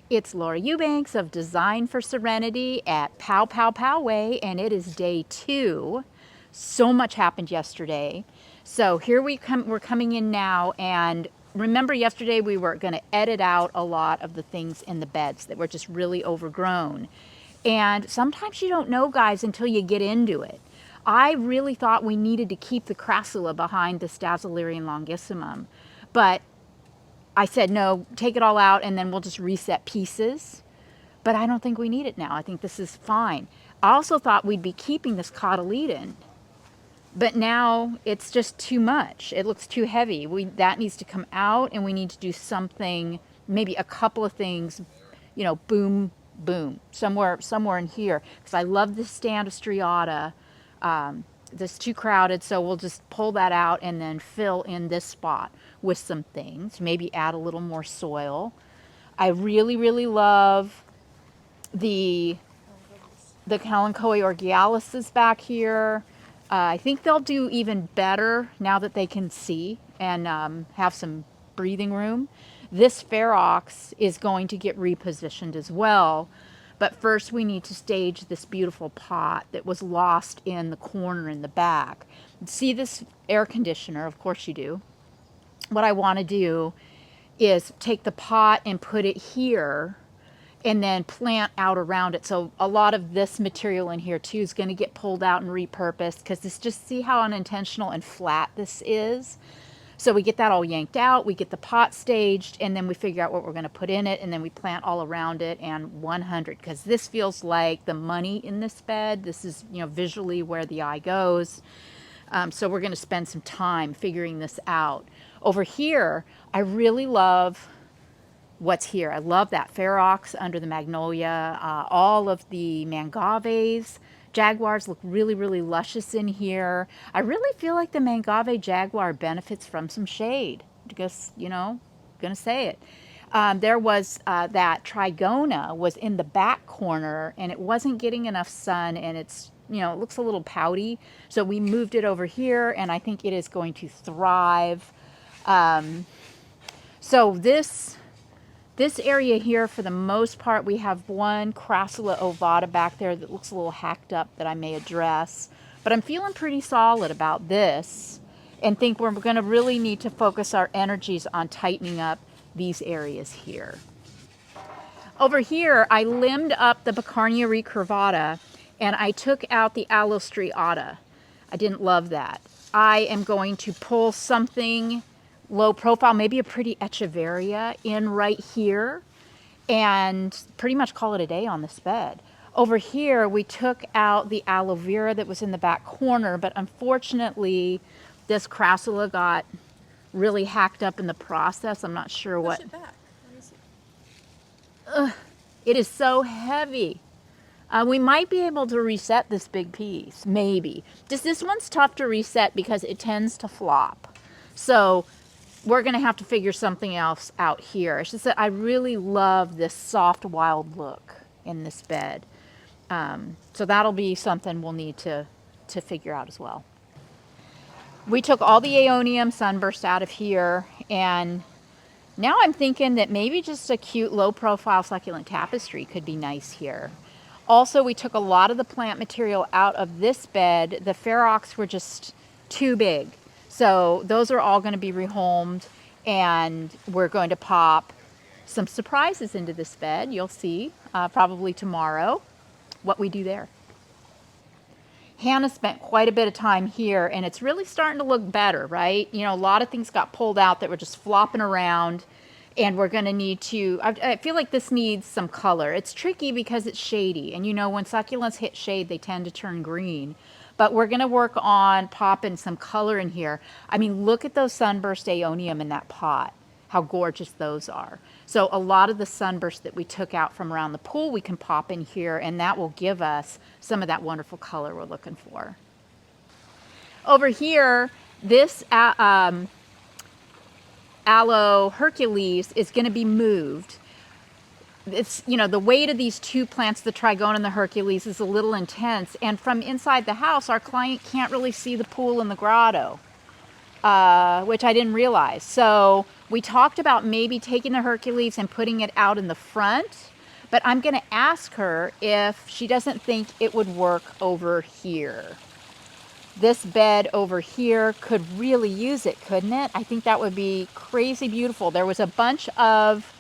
It's Laura Eubanks of Design for Serenity at Poway, and it is day 2. So much happened yesterday. So here we're coming in now, and remember yesterday we were going to edit out a lot of the things in the beds that were just really overgrown. And sometimes you don't know, guys, until you get into it. I really thought we needed to keep the crassula behind the Stazzolarian longissimum, but I said, no, take it all out and then we'll just reset pieces. But I don't think we need it now. I think this is fine. I also thought we'd be keeping this cotyledon, but now it's just too much. It looks too heavy. That needs to come out, and we need to do something, maybe a couple of things, boom, boom, somewhere in here. Because I love this stand of striata. This too crowded, so we'll just pull that out and then fill in this spot with some things, maybe add a little more soil. I really, really love the Kalanchoe orgialis back here. I think they'll do even better now that they can see and have some breathing room. This Ferox is going to get repositioned as well. But first we need to stage this beautiful pot that was lost in the corner in the back. See this air conditioner? Of course you do. What I want to do is take the pot and put it here and then plant out around it. So a lot of this material in here too is going to get pulled out and repurposed, because this, just see how unintentional and flat this is. So we get that all yanked out, we get the pot staged, and then we figure out what we're going to put in it, and then we plant all around it. And 100, because this feels like the money in this bed. This is, visually where the eye goes. So we're going to spend some time figuring this out. Over here, I really love what's here. I love that Ferox under the magnolia, all of the mangaves. Jaguars look really, really luscious in here. I really feel like the Mangave jaguar benefits from some shade. Just, gonna say it. There was that Trigona was in the back corner, and it wasn't getting enough sun, and it's, it looks a little pouty. So we moved it over here, and I think it is going to thrive. So this area here, for the most part, we have one Crassula ovata back there that looks a little hacked up that I may address. But I'm feeling pretty solid about this, and think we're going to really need to focus our energies on tightening up these areas here. Over here, I limbed up the Picarnia recurvata, and I took out the Allostriata. I didn't love that. I am going to pull something low profile, maybe a pretty Echeveria in right here, and pretty much call it a day on this bed. Over here, we took out the aloe vera that was in the back corner, but unfortunately, this crassula got really hacked up in the process. I'm not sure what. Push it back. Let me see. It is so heavy. We might be able to reset this big piece, maybe. Just this one's tough to reset because it tends to flop. So we're going to have to figure something else out here. It's just that I really love this soft, wild look in this bed. So that'll be something we'll need to figure out as well. We took all the Aeonium sunburst out of here, and now I'm thinking that maybe just a cute low-profile succulent tapestry could be nice here. Also, we took a lot of the plant material out of this bed. The Ferox were just too big. So those are all going to be rehomed, and we're going to pop some surprises into this bed. You'll see probably tomorrow what we do there. Hannah spent quite a bit of time here, and it's really starting to look better, right? A lot of things got pulled out that were just flopping around, and we're going to need to, I feel like this needs some color. It's tricky because it's shady, and when succulents hit shade, they tend to turn green. But we're going to work on popping some color in here. I mean, look at those sunburst Aeonium in that pot, how gorgeous those are. So a lot of the sunburst that we took out from around the pool, we can pop in here, and that will give us some of that wonderful color we're looking for. Over here, this Aloe Hercules is going to be moved. It's, the weight of these two plants, the Trigona and the Hercules, is a little intense. And from inside the house, our client can't really see the pool and the grotto, which I didn't realize. So We talked about maybe taking the Hercules and putting it out in the front, but I'm going to ask her if she doesn't think it would work over here. This bed over here could really use it, couldn't it? I think that would be crazy beautiful. There was a bunch of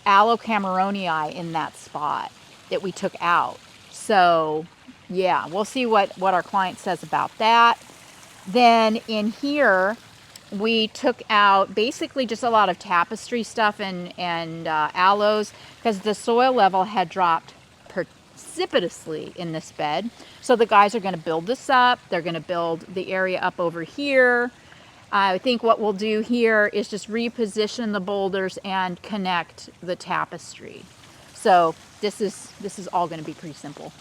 aloe cameronii in that spot that we took out. So yeah, we'll see what our client says about that. Then in here, we took out basically just a lot of tapestry stuff and aloes because the soil level had dropped precipitously in this bed. So the guys are going to build this up. They're going to build the area up over here. I think what we'll do here is just reposition the boulders and connect the tapestry. So this is all going to be pretty simple.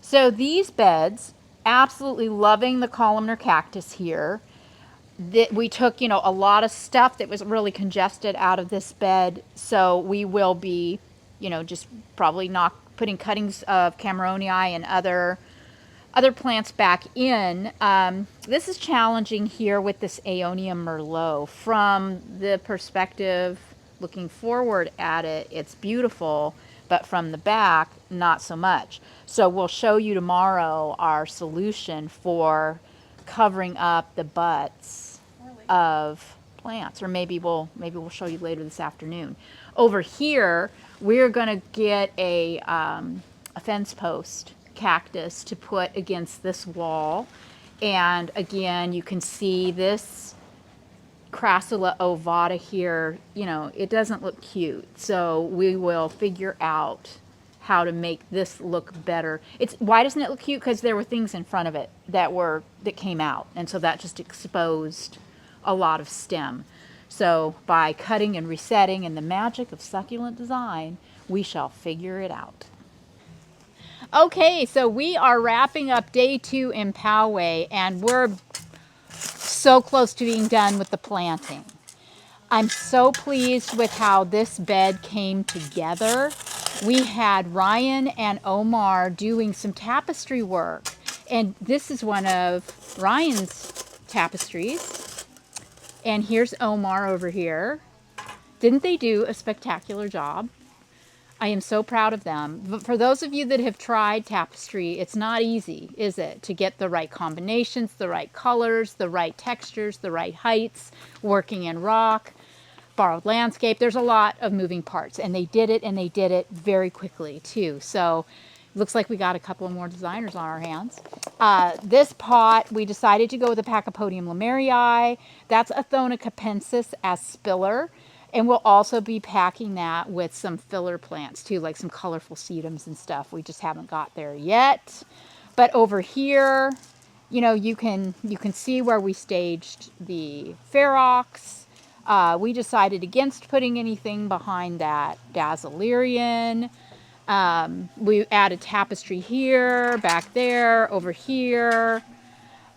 So these beds, absolutely loving the columnar cactus here. We took, you know, a lot of stuff that was really congested out of this bed. So we will be, you know, just probably not putting cuttings of cameronii and other plants back in. This is challenging here with this Aeonium Merlot. From the perspective looking forward at it, it's beautiful, but from the back, not so much. So we'll show you tomorrow our solution for covering up the butts of plants, or maybe we'll show you later this afternoon. Over here, we're going to get a fence post cactus to put against this wall, and again you can see this Crassula ovata here. You know, it doesn't look cute, so we will figure out how to make this look better. Why doesn't it look cute? Because there were things in front of it that came out, and so that just exposed a lot of stem. So by cutting and resetting and the magic of succulent design, we shall figure it out. Okay, so we are wrapping up day 2 in Poway, and we're so close to being done with the planting. I'm so pleased with how this bed came together. We had Ryan and Omar doing some tapestry work, and this is one of Ryan's tapestries. And here's Omar over here. Didn't they do a spectacular job? I am so proud of them. But for those of you that have tried tapestry, it's not easy, is it? To get the right combinations, the right colors, the right textures, the right heights, working in rock, borrowed landscape. There's a lot of moving parts, and they did it very quickly too. So looks like we got a couple of more designers on our hands. This pot, we decided to go with the Pachypodium lemerii. That's Athona capensis as spiller. And we'll also be packing that with some filler plants too, like some colorful sedums and stuff. We just haven't got there yet. But over here, you know, you can see where we staged the Ferox. We decided against putting anything behind that Dazzlerian. We added tapestry here, back there, over here.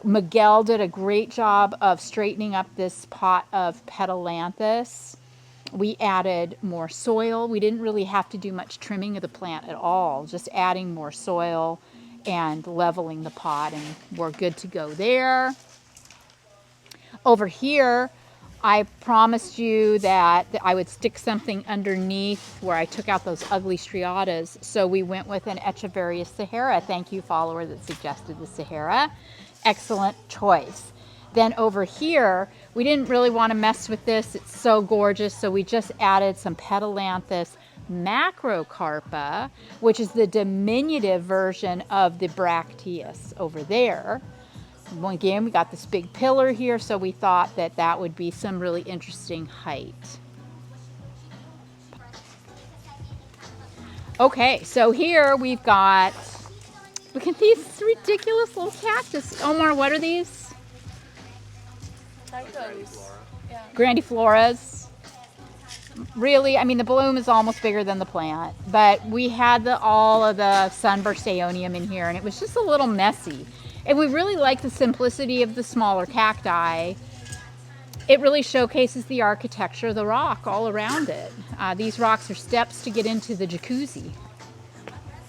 Miguel did a great job of straightening up this pot of Petalanthus. We added more soil. We didn't really have to do much trimming of the plant at all, just adding more soil and leveling the pot, and we're good to go there. Over here, I promised you that I would stick something underneath where I took out those ugly striatas, so we went with an Echeveria Sahara. Thank you, follower, that suggested the Sahara. Excellent choice. Then over here, we didn't really want to mess with this. It's so gorgeous, so we just added some Petalanthus macrocarpa, which is the diminutive version of the Bracteus over there. Again, we got this big pillar here, so we thought that that would be some really interesting height. Okay, so here we've got, look at these ridiculous little cactus. Omar, what are these? Grandifloras. Really, I mean, the bloom is almost bigger than the plant, but we had all of the sunburst aeonium in here, and it was just a little messy. And we really like the simplicity of the smaller cacti. It really showcases the architecture of the rock all around it. These rocks are steps to get into the jacuzzi.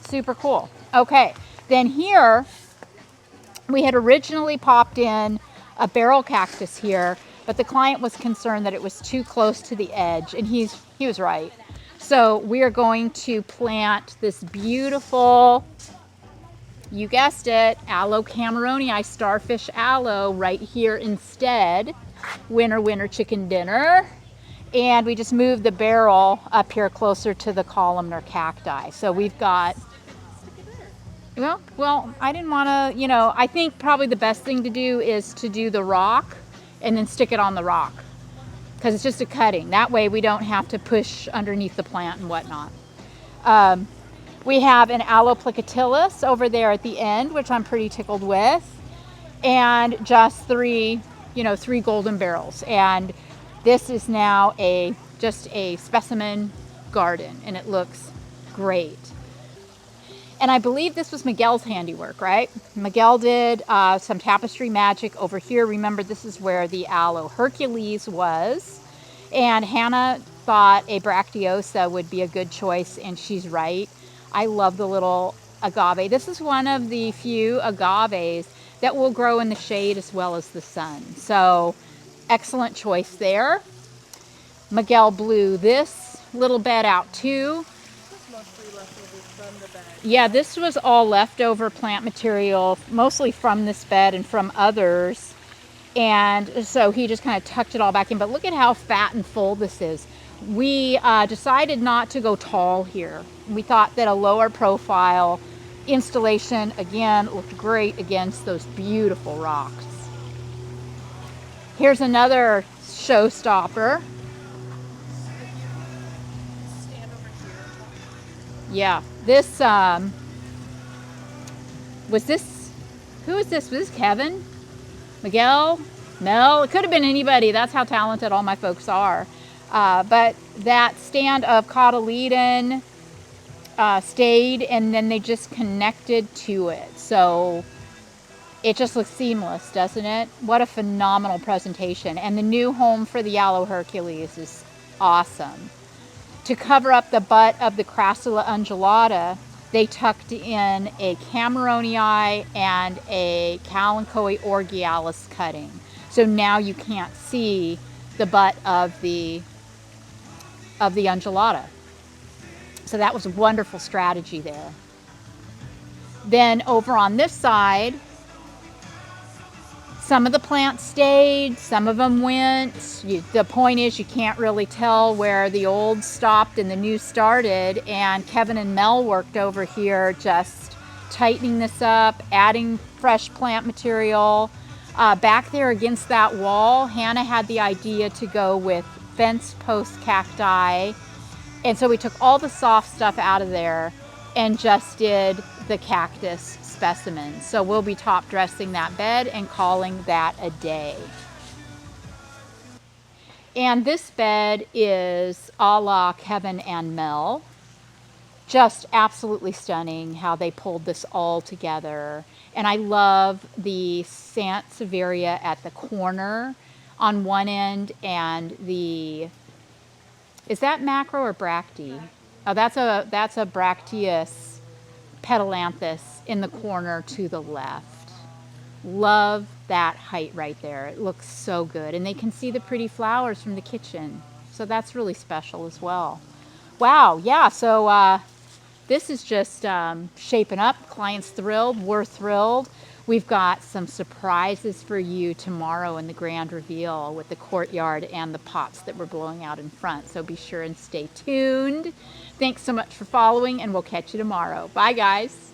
Super cool. Okay, then here we had originally popped in a barrel cactus here, but the client was concerned that it was too close to the edge, and he was right. So we are going to plant this beautiful, you guessed it, aloe cameronii, starfish aloe right here instead. Winner, winner, chicken dinner. And we just moved the barrel up here closer to the columnar cacti. So we've got, well, I didn't want to, I think probably the best thing to do is to do the rock and then stick it on the rock, because it's just a cutting. That way we don't have to push underneath the plant and whatnot. We have an aloe over there at the end, which I'm pretty tickled with, and just three golden barrels. And this is now just a specimen garden, and it looks great. And I believe this was Miguel's handiwork, right? Miguel did some tapestry magic over here. Remember, this is where the aloe Hercules was. And Hannah thought a Bracteosa would be a good choice, and she's right. I love the little agave. This is one of the few agaves that will grow in the shade as well as the sun. So, excellent choice there. Miguel blew this little bed out too. Yeah, this was all leftover plant material, mostly from this bed and from others. And so he just kind of tucked it all back in. But look at how fat and full this is. We decided not to go tall here. We thought that a lower profile installation, again, looked great against those beautiful rocks. Here's another showstopper. Yeah, this, who is this? Was this Kevin? Miguel? Mel? It could have been anybody. That's how talented all my folks are. But that stand of cotyledon stayed, and then they just connected to it. So it just looks seamless, doesn't it? What a phenomenal presentation. And the new home for the Aloe Hercules is awesome. To cover up the butt of the Crassula undulata, they tucked in a Cameronii and a Kalanchoe orgialis cutting. So now you can't see the butt of the undulata. So that was a wonderful strategy there. Then over on this side, some of the plants stayed, some of them went. The point is, you can't really tell where the old stopped and the new started. And Kevin and Mel worked over here just tightening this up, adding fresh plant material. Back there against that wall, Hannah had the idea to go with fence post cacti. And so we took all the soft stuff out of there and just did the cactus specimen. So we'll be top dressing that bed and calling that a day. And this bed is a la Kevin and Mel. Just absolutely stunning how they pulled this all together. And I love the Sansevieria at the corner on one end, and the, is that macro or bracte? Oh, that's a bracteus petalanthus in the corner to the left. Love that height right there. It looks so good. And they can see the pretty flowers from the kitchen. So that's really special as well. Wow, yeah, so this is just shaping up. Clients thrilled, we're thrilled. We've got some surprises for you tomorrow in the grand reveal with the courtyard and the pots that we're blowing out in front. So be sure and stay tuned. Thanks so much for following, and we'll catch you tomorrow. Bye, guys.